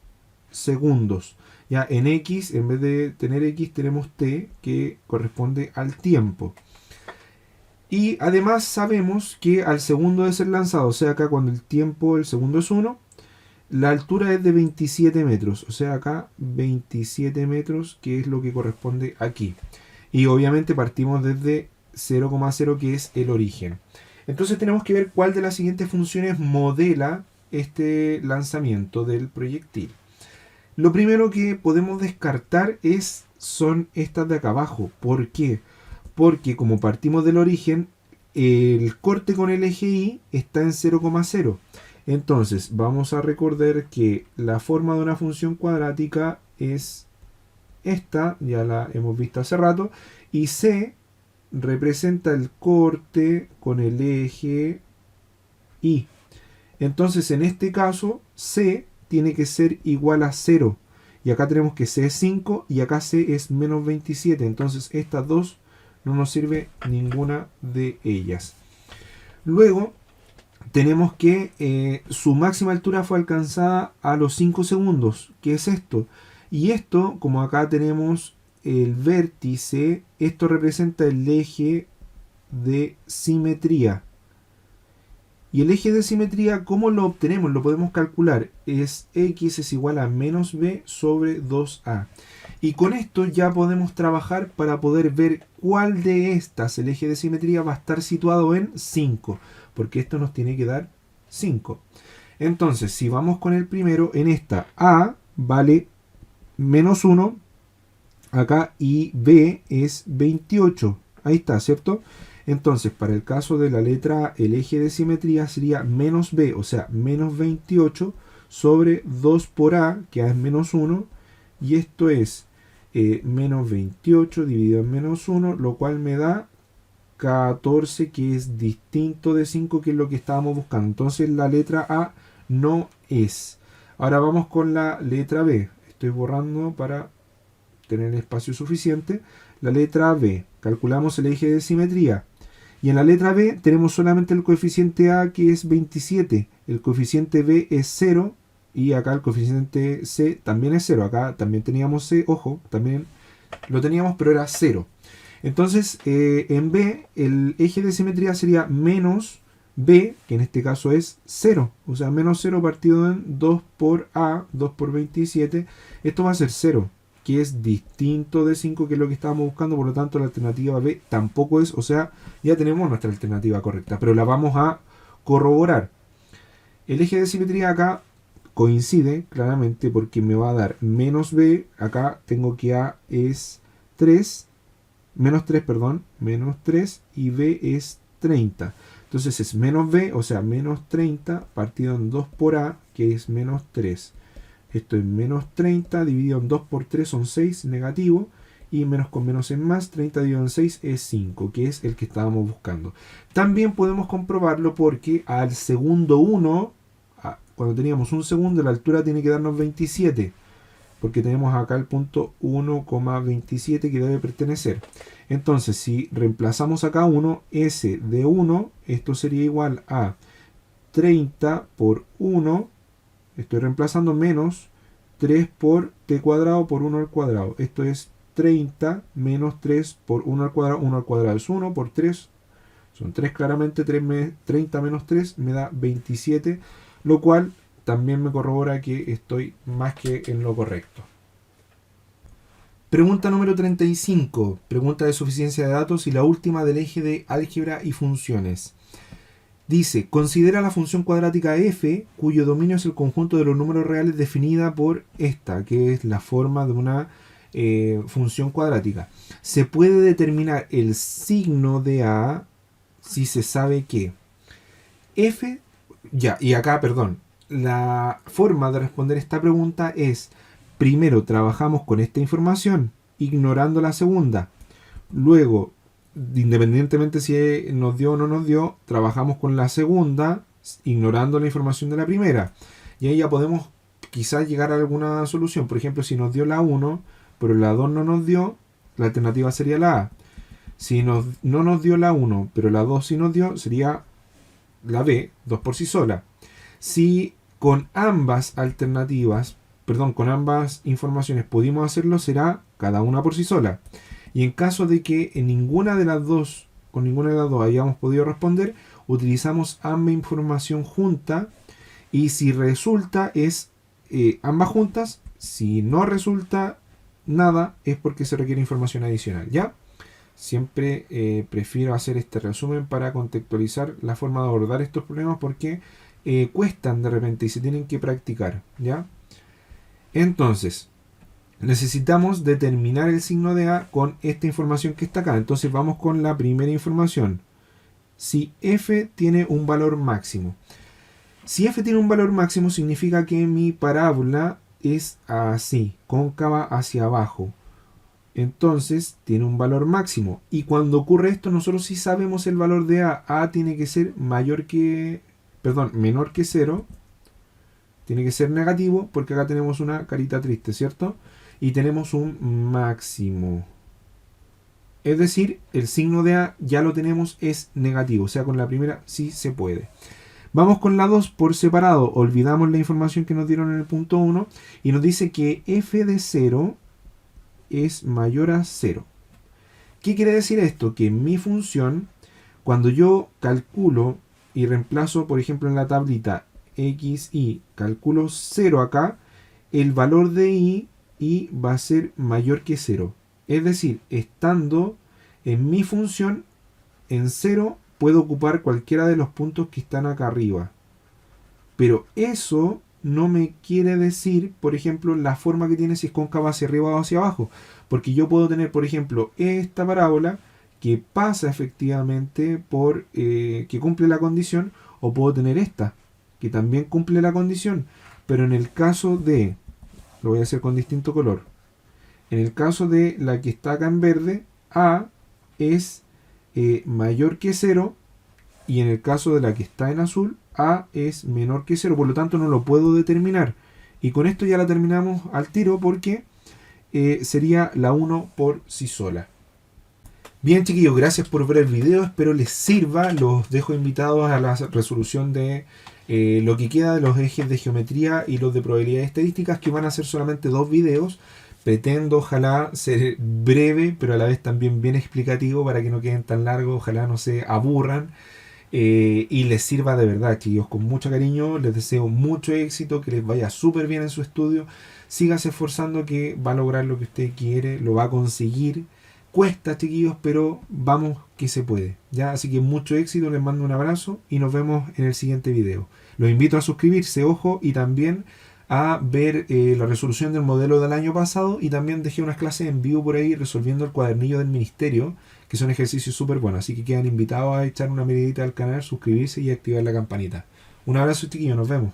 segundos. Ya en X, en vez de tener X, tenemos T, que corresponde al tiempo. Y además sabemos que al segundo de ser lanzado, o sea, acá cuando el tiempo, el segundo es 1, la altura es de 27 metros. O sea, acá 27 metros, que es lo que corresponde aquí. Y obviamente partimos desde 0,0, que es el origen. Entonces tenemos que ver cuál de las siguientes funciones modela este lanzamiento del proyectil. Lo primero que podemos descartar son estas de acá abajo. ¿Por qué? Porque como partimos del origen, el corte con el eje Y está en 0,0. Entonces vamos a recordar que la forma de una función cuadrática es esta, ya la hemos visto hace rato, y C representa el corte con el eje Y. Entonces en este caso C tiene que ser igual a 0. Y acá tenemos que C es 5 y acá C es menos 27. Entonces estas dos no nos sirve ninguna de ellas. Luego tenemos que su máxima altura fue alcanzada a los 5 segundos. ¿Qué es esto? Y esto, como acá tenemos el vértice, esto representa el eje de simetría. Y el eje de simetría, ¿cómo lo obtenemos? Lo podemos calcular. X es igual a menos b sobre 2a. Y con esto ya podemos trabajar para poder ver cuál de estas, el eje de simetría, va a estar situado en 5. Porque esto nos tiene que dar 5. Entonces, si vamos con el primero, en esta a vale menos 1. Acá y b es 28. Ahí está, ¿cierto? Entonces, para el caso de la letra A, el eje de simetría sería menos b, o sea, menos 28 sobre 2 por a, que a es menos 1, y esto es menos 28 dividido en menos 1, lo cual me da 14, que es distinto de 5, que es lo que estábamos buscando. Entonces la letra A no es. Ahora vamos con la letra B. Estoy borrando para tener espacio suficiente. La letra B. Calculamos el eje de simetría. Y en la letra B tenemos solamente el coeficiente A, que es 27. El coeficiente B es 0. Y acá el coeficiente C también es 0. Acá también teníamos C. Ojo, también lo teníamos, pero era 0. Entonces, en B, el eje de simetría sería menos B, que en este caso es 0. O sea, menos 0 partido en 2 por A, 2 por 27. Esto va a ser 0, que es distinto de 5, que es lo que estábamos buscando. Por lo tanto, la alternativa B tampoco es. O sea, ya tenemos nuestra alternativa correcta, pero la vamos a corroborar. El eje de simetría acá coincide claramente porque me va a dar menos B. Acá tengo que A es 3. Menos 3, perdón, menos 3 y B es 30. Entonces es menos B, o sea, menos 30 partido en 2 por A, que es menos 3. Esto es menos 30 dividido en 2 por 3 son 6, negativo. Y menos con menos es más, 30 dividido en 6 es 5, que es el que estábamos buscando. También podemos comprobarlo porque al segundo 1, cuando teníamos un segundo, la altura tiene que darnos 27. Porque tenemos acá el punto 1,27 que debe pertenecer. Entonces, si reemplazamos acá 1, S de 1, esto sería igual a 30 por 1, estoy reemplazando menos 3 por t cuadrado por 1 al cuadrado. Esto es 30 menos 3 por 1 al cuadrado. 1 al cuadrado es 1 por 3. Son 3 claramente. 30 menos 3 me da 27, lo cual también me corrobora que estoy más que en lo correcto. Pregunta número 35. Pregunta de suficiencia de datos y la última del eje de álgebra y funciones. Dice, considera la función cuadrática f, cuyo dominio es el conjunto de los números reales definida por esta, que es la forma de una función cuadrática. Se puede determinar el signo de A si se sabe que f, ya, y acá, perdón, la forma de responder esta pregunta es, primero trabajamos con esta información, ignorando la segunda. Luego, independientemente si nos dio o no nos dio, trabajamos con la segunda, ignorando la información de la primera. Y ahí ya podemos quizás llegar a alguna solución. Por ejemplo, si nos dio la 1, pero la 2 no nos dio, la alternativa sería la A. Si no nos dio la 1, pero la 2 sí nos dio, sería la B, 2 por sí sola. Si con ambas alternativas, perdón, con ambas informaciones pudimos hacerlo, será cada una por sí sola. Y en caso de que en ninguna de las dos, con ninguna de las dos hayamos podido responder, utilizamos ambas información junta. Y si resulta es ambas juntas. Si no resulta nada, es porque se requiere información adicional, ¿ya? Siempre prefiero hacer este resumen para contextualizar la forma de abordar estos problemas porque cuestan de repente y se tienen que practicar, ¿ya? Entonces, necesitamos determinar el signo de A con esta información que está acá. Entonces vamos con la primera información. Si f tiene un valor máximo. Si f tiene un valor máximo significa que mi parábola es así, cóncava hacia abajo. Entonces tiene un valor máximo. Y cuando ocurre esto, nosotros sí sabemos el valor de A. A tiene que ser menor que 0. Tiene que ser negativo porque acá tenemos una carita triste, ¿cierto? Y tenemos un máximo. Es decir, el signo de A ya lo tenemos, es negativo. O sea, con la primera sí se puede. Vamos con la 2 por separado. Olvidamos la información que nos dieron en el punto 1. Y nos dice que f de 0 es mayor a 0. ¿Qué quiere decir esto? Que mi función, cuando yo calculo y reemplazo, por ejemplo, en la tablita x, y, calculo 0 acá, el valor de y va a ser mayor que 0. Es decir, estando en mi función en 0, puedo ocupar cualquiera de los puntos que están acá arriba. Pero eso no me quiere decir, por ejemplo, la forma que tiene si es cóncava hacia arriba o hacia abajo. Porque yo puedo tener, por ejemplo, esta parábola que pasa efectivamente por que cumple la condición, o puedo tener esta que también cumple la condición. Pero en el caso de, lo voy a hacer con distinto color, en el caso de la que está acá en verde, A es mayor que 0, y en el caso de la que está en azul, A es menor que 0, por lo tanto no lo puedo determinar. Y con esto ya la terminamos al tiro porque sería la 1 por sí sola. Bien, chiquillos, gracias por ver el video, espero les sirva. Los dejo invitados a la resolución de lo que queda de los ejes de geometría y los de probabilidades estadísticas, que van a ser solamente 2 videos. Pretendo, ojalá, ser breve, pero a la vez también bien explicativo para que no queden tan largos, ojalá no se aburran. Y les sirva de verdad, chicos, con mucho cariño. Les deseo mucho éxito, que les vaya súper bien en su estudio. Sígase esforzando, que va a lograr lo que usted quiere, lo va a conseguir. Cuesta, chiquillos, pero vamos que se puede, ¿ya? Así que mucho éxito, les mando un abrazo y nos vemos en el siguiente video. Los invito a suscribirse, ojo, y también a ver la resolución del modelo del año pasado, y también dejé unas clases en vivo por ahí resolviendo el cuadernillo del ministerio, que son ejercicios súper buenos, así que quedan invitados a echar una miradita al canal, suscribirse y activar la campanita. Un abrazo, chiquillos, nos vemos.